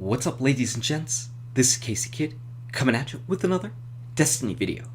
What's up, ladies and gents? This is KSigKid coming at you with another Destiny video.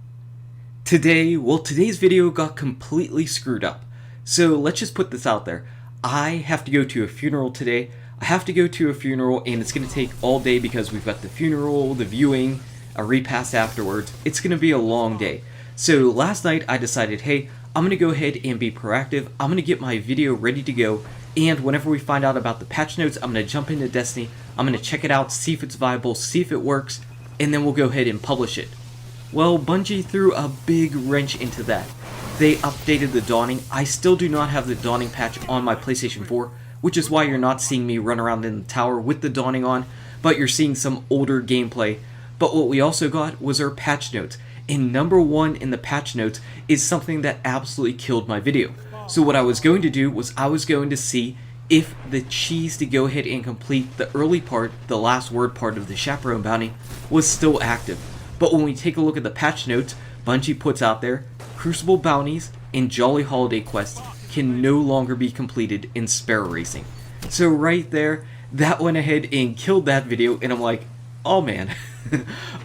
Today's video got completely screwed up. So let's just put this out there. I have to go to a funeral today. And it's going to take all day because we've got the funeral, the viewing, a repast afterwards. It's going to be a long day. So last night I decided, hey, I'm going to go ahead and be proactive. I'm going to get my video ready to go. And whenever we find out about the patch notes, I'm going to jump into Destiny. I'm going to check it out, see if it's viable, see if it works, and then we'll go ahead and publish it. Well, Bungie threw a big wrench into that. They updated the Dawning. I still do not have the Dawning patch on my PlayStation 4, which is why you're not seeing me run around in the tower with the Dawning on, but you're seeing some older gameplay. But what we also got was our patch notes. And number one in the patch notes is something that absolutely killed my video. So what I was going to do was I was going to see if the cheese to go ahead and complete the early part, the last word part of the Chaperone bounty, was still active. But when we take a look at the patch notes, Bungie puts out there, Crucible bounties and Jolly Holiday quests can no longer be completed in Sparrow Racing. So right there, that went ahead and killed that video, and I'm like, oh man.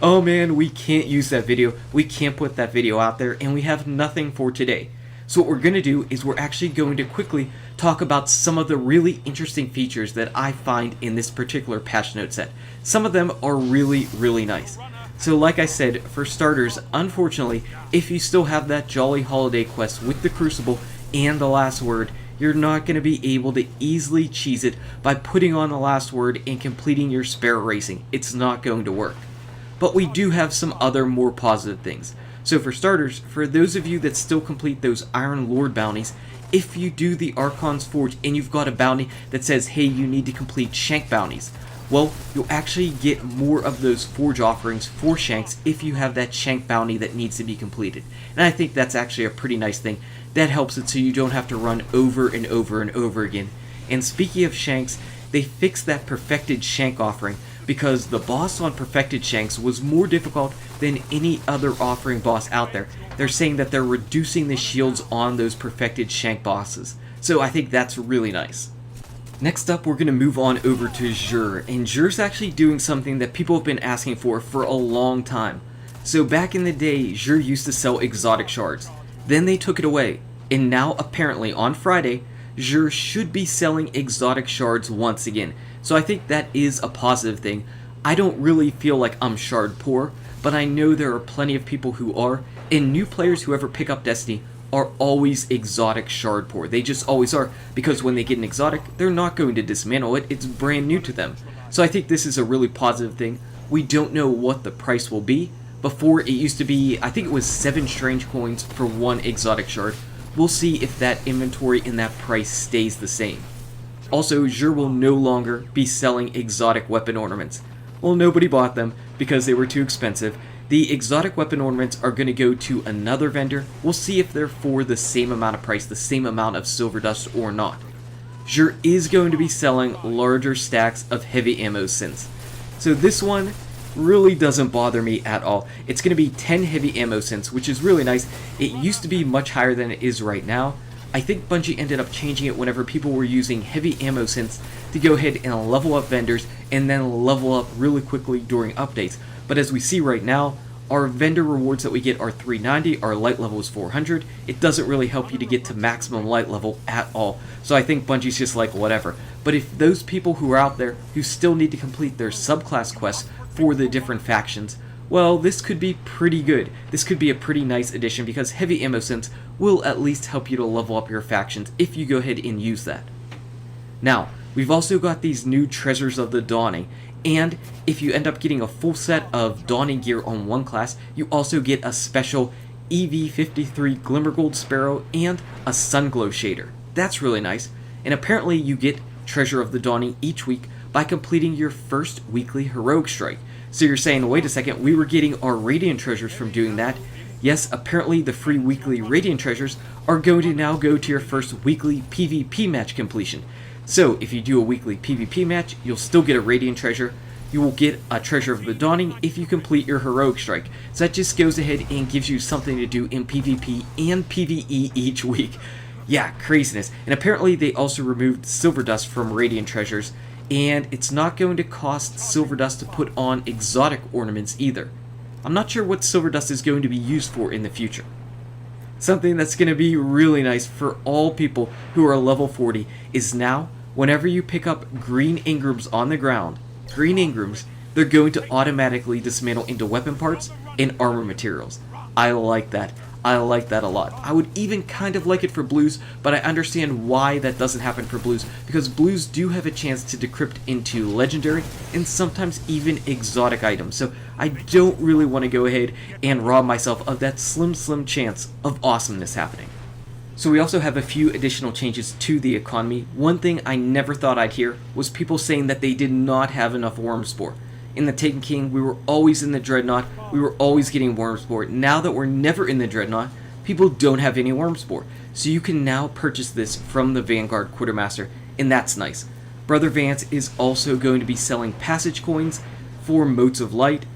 Oh man, we can't use that video, we can't put that video out there, and we have nothing for today. So what we're going to do is we're actually going to quickly talk about some of the really interesting features that I find in this particular patch note set. Some of them are really, really nice. So like I said, for starters, unfortunately, if you still have that Jolly Holiday quest with the Crucible and the last word, you're not going to be able to easily cheese it by putting on the last word and completing your Sparrow Racing. It's not going to work. But we do have some other more positive things. So for starters, for those of you that still complete those Iron Lord bounties, if you do the Archon's Forge and you've got a bounty that says, hey, you need to complete Shank bounties, well, you'll actually get more of those Forge offerings for Shanks if you have that Shank bounty that needs to be completed. And I think that's actually a pretty nice thing. That helps it so you don't have to run over and over and over again. And speaking of Shanks, they fixed that Perfected Shank offering, because the boss on Perfected Shanks was more difficult than any other offering boss out there. They're saying that they're reducing the shields on those Perfected Shank bosses. So I think that's really nice. Next up, we're going to move on over to Xur. And Xur's actually doing something that people have been asking for a long time. So back in the day, Xur used to sell exotic shards. Then they took it away. And now, apparently, on Friday, Xur should be selling exotic shards once again. So I think that is a positive thing. I don't really feel like I'm shard poor, but I know there are plenty of people who are, and new players who ever pick up Destiny are always exotic shard poor. They just always are, because when they get an exotic, they're not going to dismantle it, it's brand new to them. So I think this is a really positive thing. We don't know what the price will be. Before, it used to be, I think it was 7 strange coins for one exotic shard. We'll see if that inventory and that price stays the same. Also, Xur will no longer be selling exotic weapon ornaments. Well, nobody bought them because they were too expensive. The exotic weapon ornaments are going to go to another vendor. We'll see if they're for the same amount of price, the same amount of silver dust or not. Xur is going to be selling larger stacks of heavy ammo synths. So this one really doesn't bother me at all. It's going to be 10 heavy ammo synths, which is really nice. It used to be much higher than it is right now. I think Bungie ended up changing it whenever people were using heavy ammo synths to go ahead and level up vendors and then level up really quickly during updates. But as we see right now, our vendor rewards that we get are 390, our light level is 400. It doesn't really help you to get to maximum light level at all. So I think Bungie's just like, whatever. But if those people who are out there who still need to complete their subclass quests for the different factions, well, this could be pretty good. This could be a pretty nice addition because heavy ammo synths will at least help you to level up your factions if you go ahead and use that. Now, we've also got these new Treasures of the Dawning, and if you end up getting a full set of Dawning gear on one class, you also get a special EV53 Glimmergold Sparrow and a Sunglow shader. That's really nice. And apparently you get Treasure of the Dawning each week by completing your first weekly Heroic Strike. So you're saying, wait a second, we were getting our Radiant Treasures from doing that. Yes, apparently the free weekly Radiant Treasures are going to now go to your first weekly PvP match completion. So if you do a weekly PvP match, you'll still get a Radiant Treasure. You will get a Treasure of the Dawning if you complete your Heroic Strike. So that just goes ahead and gives you something to do in PvP and PvE each week. Yeah, craziness. And apparently they also removed Silver Dust from Radiant Treasures, and it's not going to cost silver dust to put on exotic ornaments either. I'm not sure what silver dust is going to be used for in the future. Something that's going to be really nice for all people who are level 40 is now, whenever you pick up green engrams on the ground, green engrams, they're going to automatically dismantle into weapon parts and armor materials. I like that. I like that a lot. I would even kind of like it for blues, but I understand why that doesn't happen for blues, because blues do have a chance to decrypt into legendary and sometimes even exotic items, so I don't really want to go ahead and rob myself of that slim chance of awesomeness happening. So we also have a few additional changes to the economy. One thing I never thought I'd hear was people saying that they did not have enough Wormspore. In the Taken King, we were always in the Dreadnought, we were always getting Wormspore. Now that we're never in the Dreadnought, people don't have any Wormspore. So you can now purchase this from the Vanguard Quartermaster, and that's nice. Brother Vance is also going to be selling passage coins for Motes of Light,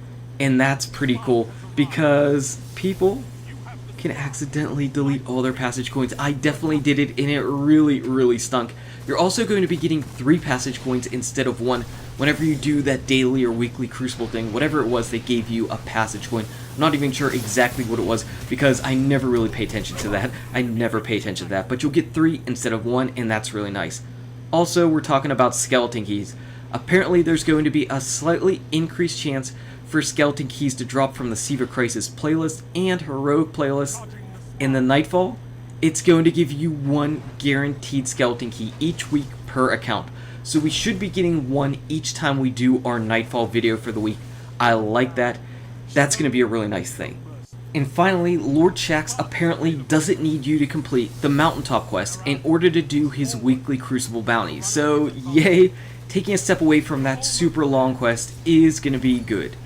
and that's pretty cool because people can accidentally delete all their passage coins. I definitely did it, and it really stunk. You're also going to be getting 3 passage coins instead of 1 whenever you do that daily or weekly Crucible thing. Whatever it was, they gave you a passage coin. I'm not even sure exactly what it was because I never really pay attention to that. I never pay attention to that, but you'll get 3 instead of 1, and that's really nice. Also, we're talking about skeleton keys. Apparently there's going to be a slightly increased chance for skeleton keys to drop from the Siva Crisis playlist and Heroic playlist. In the Nightfall, it's going to give you 1 guaranteed skeleton key each week per account. So we should be getting 1 each time we do our Nightfall video for the week. I like that. That's going to be a really nice thing. And finally, Lord Shaxx apparently doesn't need you to complete the Mountaintop quest in order to do his weekly Crucible bounties. So yay, taking a step away from that super long quest is going to be good.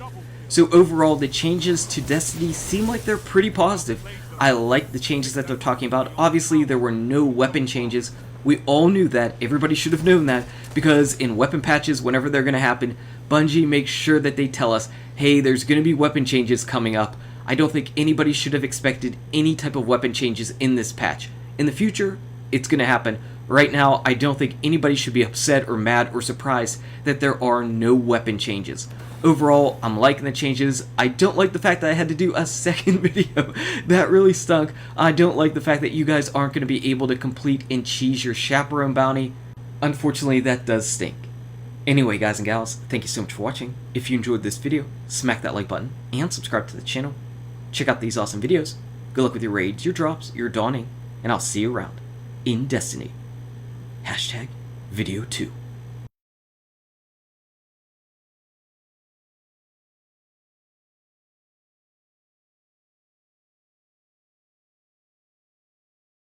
So overall, the changes to Destiny seem like they're pretty positive. I like the changes that they're talking about. Obviously, there were no weapon changes. We all knew that. Everybody should have known that, because in weapon patches, whenever they're going to happen, Bungie makes sure that they tell us, hey, there's going to be weapon changes coming up. I don't think anybody should have expected any type of weapon changes in this patch. In the future, it's going to happen. Right now, I don't think anybody should be upset or mad or surprised that there are no weapon changes. Overall, I'm liking the changes. I don't like the fact that I had to do a second video. That really stunk. I don't like the fact that you guys aren't going to be able to complete and cheese your Chaperone bounty. Unfortunately, that does stink. Anyway, guys and gals, thank you so much for watching. If you enjoyed this video, smack that like button and subscribe to the channel. Check out these awesome videos. Good luck with your raids, your drops, your dawning, and I'll see you around in Destiny. #video2.